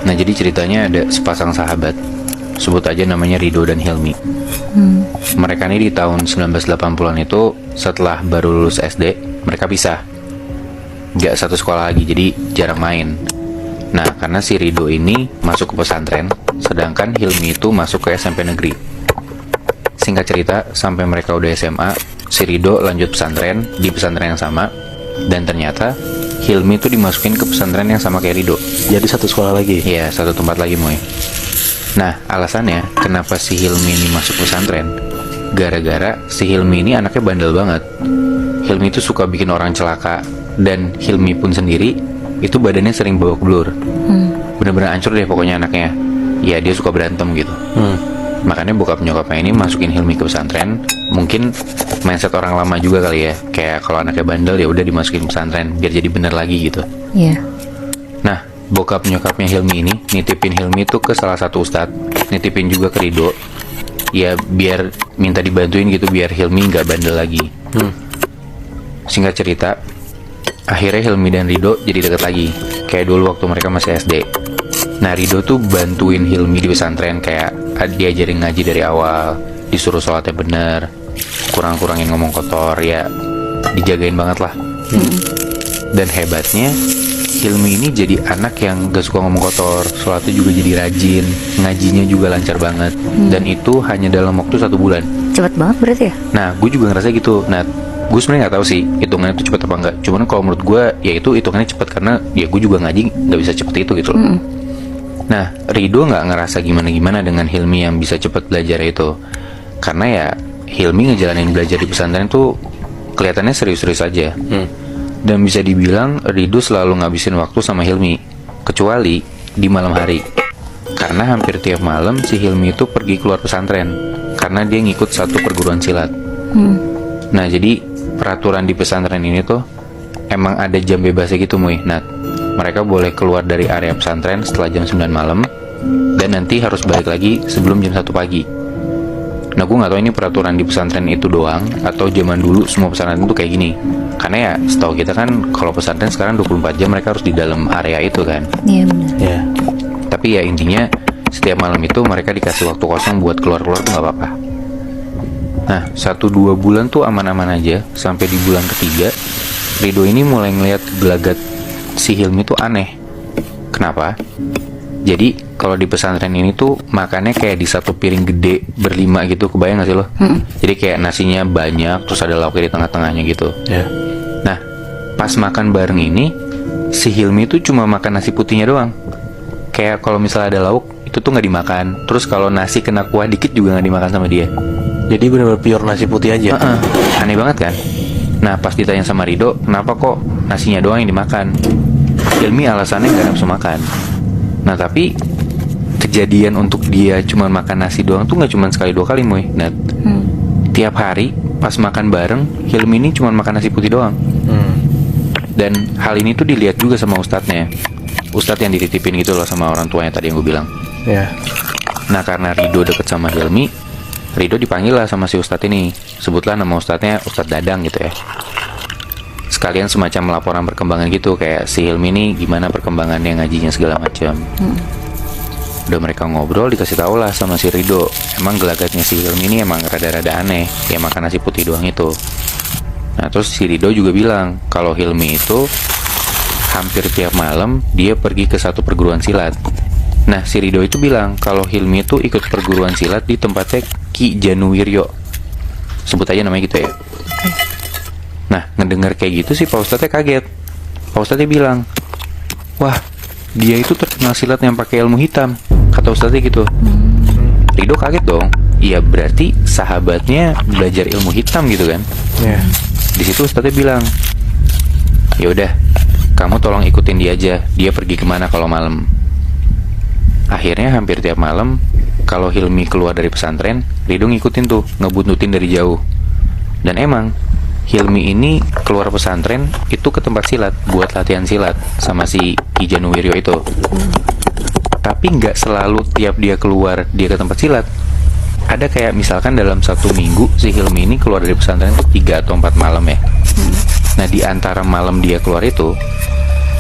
Nah jadi ceritanya ada sepasang sahabat, sebut aja namanya Rido dan Hilmi. Mereka ini di tahun 1980-an itu setelah baru lulus SD, mereka pisah. Gak satu sekolah lagi, jadi jarang main. Nah karena si Rido ini masuk ke pesantren, sedangkan Hilmi itu masuk ke SMP negeri. Singkat cerita, sampai mereka udah SMA, si Rido lanjut pesantren di pesantren yang sama. Dan ternyata Hilmi itu dimasukin ke pesantren yang sama kayak Rido. Jadi satu sekolah lagi? Iya, satu tempat lagi Moy. Nah, alasannya kenapa si Hilmi ini masuk pesantren, gara-gara si Hilmi ini anaknya bandel banget. Hilmi itu suka bikin orang celaka. Dan Hilmi pun sendiri itu badannya sering babak belur. Bener-bener hancur deh pokoknya anaknya. Ya dia suka berantem gitu. Makanya bokap nyokapnya ini masukin Hilmi ke pesantren. Mungkin mindset orang lama juga kali ya. Kayak kalau anaknya bandel ya udah dimasukin pesantren biar jadi bener lagi gitu. Iya. Nah, bokap nyokapnya Hilmi ini nitipin Hilmi tuh ke salah satu ustadz, nitipin juga ke Rido. Ya biar minta dibantuin gitu biar Hilmi nggak bandel lagi. Singkat cerita, akhirnya Hilmi dan Rido jadi deket lagi, kayak dulu waktu mereka masih SD. Nah Rido tuh bantuin Hilmi di pesantren, kayak diajarin ngaji dari awal, disuruh sholatnya bener, kurang-kurangin ngomong kotor, ya dijagain banget lah. Dan hebatnya Hilmi ini jadi anak yang gak suka ngomong kotor, sholatnya juga jadi rajin, ngajinya juga lancar banget. Dan itu hanya dalam waktu 1 bulan. Cepet banget berarti ya? Nah gue juga ngerasa gitu. Nah gue sebenarnya nggak tahu sih hitungannya itu cepet apa enggak. Cuman kalau menurut gue ya itu hitungannya cepet, karena ya gue juga ngaji nggak bisa cepet itu gitu loh. Nah Rido nggak ngerasa gimana-gimana dengan Hilmi yang bisa cepet belajar itu, karena ya Hilmi ngejalanin belajar di pesantren tuh kelihatannya serius-serius aja. Dan bisa dibilang Rido selalu ngabisin waktu sama Hilmi, kecuali di malam hari, karena hampir tiap malam si Hilmi itu pergi keluar pesantren karena dia ngikut satu perguruan silat. Nah jadi peraturan di pesantren ini tuh emang ada jam bebasnya gitu Muy. Nah mereka boleh keluar dari area pesantren setelah jam 9 malam, dan nanti harus balik lagi sebelum jam 1 pagi. Nah gue gak tahu ini peraturan di pesantren itu doang atau zaman dulu semua pesantren itu kayak gini. Karena ya setahu kita kan kalau pesantren sekarang 24 jam mereka harus di dalam area itu kan. Iya benar. Ya. Tapi ya intinya setiap malam itu mereka dikasih waktu kosong buat keluar-keluar tuh gak apa-apa. Nah 1-2 bulan tuh aman-aman aja, sampai di bulan ketiga Rido ini mulai ngeliat gelagat si Hilmi tuh aneh. Kenapa? Jadi kalau di pesantren ini tuh makannya kayak di satu piring gede berlima gitu, kebayang gak sih lo? Jadi kayak nasinya banyak, terus ada lauknya di tengah-tengahnya gitu. Nah pas makan bareng ini si Hilmi tuh cuma makan nasi putihnya doang. Kayak kalau misalnya ada lauk itu tuh nggak dimakan. Terus kalau nasi kena kuah dikit juga nggak dimakan sama dia. Jadi benar-benar pure nasi putih aja. Aneh banget kan? Nah pas ditanya sama Rido, kenapa kok nasinya doang yang dimakan? Hilmi alasannya nggak nafsu makan. Nah tapi kejadian untuk dia cuma makan nasi doang tuh nggak cuma sekali 2 kali Moy. Nah tiap hari pas makan bareng Hilmi ini cuma makan nasi putih doang. Dan hal ini tuh dilihat juga sama ustadznya, ustadz yang dititipin gitu loh sama orang tuanya tadi yang gue bilang. Nah karena Rido deket sama Hilmi, Rido dipanggil lah sama si ustadz ini. Sebutlah nama ustadznya Ustadz Dadang gitu ya. Sekalian semacam laporan perkembangan gitu, kayak si Hilmi ini gimana perkembangannya, ngajinya segala macam. Udah mereka ngobrol, dikasih tau lah sama si Rido, emang gelagatnya si Hilmi ini emang rada-rada aneh, ya makan nasi putih doang itu. Nah terus si Rido juga bilang kalau Hilmi itu hampir tiap malam dia pergi ke satu perguruan silat. Nah si Rido itu bilang kalau Hilmi itu ikut perguruan silat di tempatnya Ki Januwiryo, sebut aja namanya gitu ya. Nah ngedengar kayak gitu sih Pak Ustadznya kaget. Pak Ustadznya bilang, wah dia itu terkenal silat yang pakai ilmu hitam, kata Ustadznya gitu. Rido kaget dong. Iya berarti sahabatnya belajar ilmu hitam gitu kan. Di situ Ustadznya bilang, ya udah kamu tolong ikutin dia aja, dia pergi kemana kalau malam. Akhirnya hampir tiap malam kalau Hilmi keluar dari pesantren, Rido ngikutin tuh, ngebuntutin dari jauh. Dan emang Hilmi ini keluar pesantren itu ke tempat silat buat latihan silat sama si Ki Januwiryo itu. Tapi nggak selalu tiap dia keluar dia ke tempat silat. Ada kayak misalkan dalam 1 minggu si Hilmi ini keluar dari pesantren itu 3 atau 4 malam ya. Nah di antara malam dia keluar itu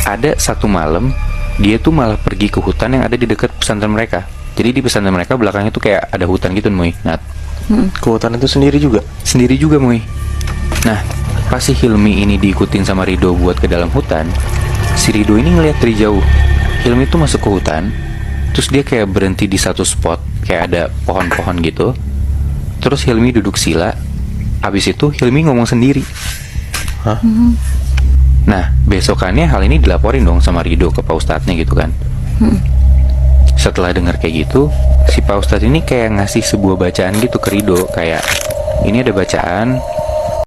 ada 1 malam dia tuh malah pergi ke hutan yang ada di dekat pesantren mereka. Jadi di pesantren mereka belakangnya tuh kayak ada hutan gitu, Muy. Nah, Ke hutan itu sendiri juga. sendiri juga, Muy. Nah, pas si Hilmi ini diikutin sama Rido buat ke dalam hutan, si Rido ini ngeliat dari jauh Hilmi tuh masuk ke hutan. Terus dia kayak berhenti di satu spot, kayak ada pohon-pohon gitu. Terus Hilmi duduk sila. Habis itu Hilmi ngomong sendiri. Hah? Nah, besokannya hal ini dilaporin dong sama Rido ke Pak Ustadznya gitu kan. Setelah dengar kayak gitu, si Pak Ustadz ini kayak ngasih sebuah bacaan gitu ke Rido. Kayak, ini ada bacaan,